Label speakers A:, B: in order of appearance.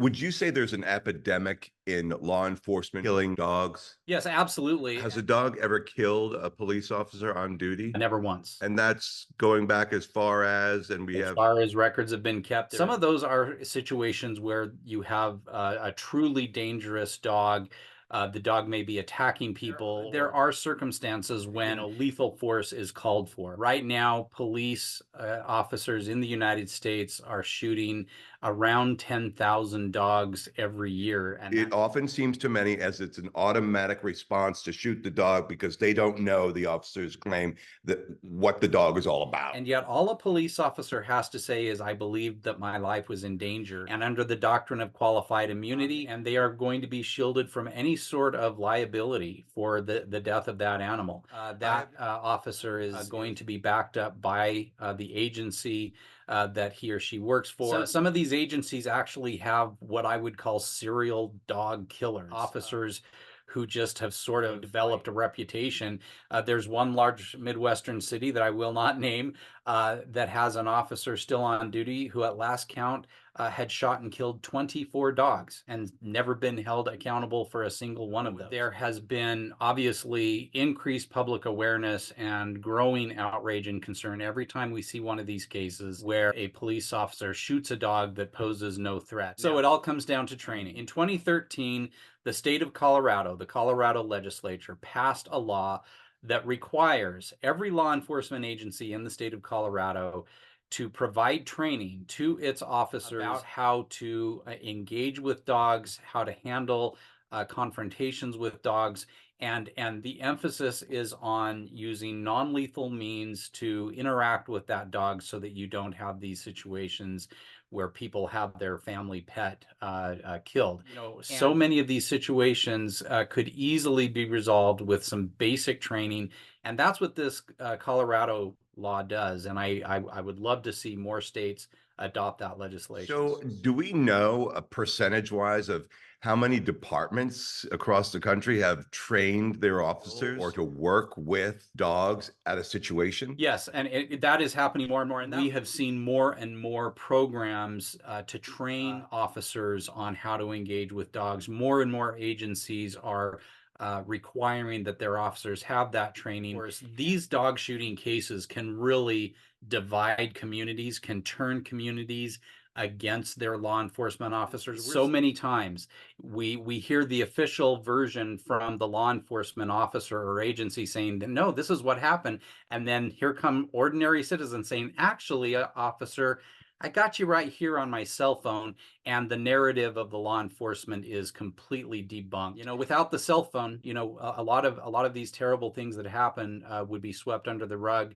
A: Would you say there's an epidemic in law enforcement killing dogs?
B: Yes, absolutely.
A: Has a dog ever killed a police officer on duty?
B: Never once.
A: And that's going back as far as, and we
B: As
A: have,
B: far as records have been kept, some of those are situations where you have a truly dangerous dog. The dog may be attacking people. There are circumstances when lethal force is called for. Right now, police officers in the United States are shooting around 10,000 dogs every year. And
A: it often seems to many as it's an automatic response to shoot the dog because they don't know, the officers claim, that what the dog is all about.
B: And yet, all a police officer has to say is, I believed that my life was in danger. And under the doctrine of qualified immunity, and they are going to be shielded from any sort of liability for the death of that animal. That officer is going to be backed up by the agency that he or she works for. So some of these agencies actually have what I would call serial dog killers, officers who just have sort of developed a reputation. There's one large Midwestern city that I will not name that has an officer still on duty who, at last count, had shot and killed 24 dogs and never been held accountable for a single one of them. There has been obviously increased public awareness and growing outrage and concern every time we see one of these cases where a police officer shoots a dog that poses no threat. So it all comes down to training. In 2013, the state of Colorado, the Colorado legislature, passed a law that requires every law enforcement agency in the state of Colorado to provide training to its officers about how to engage with dogs, how to handle confrontations with dogs, and the emphasis is on using non-lethal means to interact with that dog so that you don't have these situations where people have their family pet killed. So many of these situations could easily be resolved with some basic training, and that's what this Colorado law does. And I would love to see more states adopt that legislation.
A: So, do we know a percentage wise of how many departments across the country have trained their officers or to work with dogs at a situation?
B: Yes, and that is happening more and more. And we have seen more and more programs to train officers on how to engage with dogs. More and more agencies are requiring that their officers have that training. Whereas these dog shooting cases can really divide communities, can turn communities against their law enforcement officers. So many times we hear the official version from the law enforcement officer or agency saying that, no, this is what happened. And then here come ordinary citizens saying, actually, officer, I got you right here on my cell phone, and the narrative of the law enforcement is completely debunked. Without the cell phone, a lot of these terrible things that happen would be swept under the rug.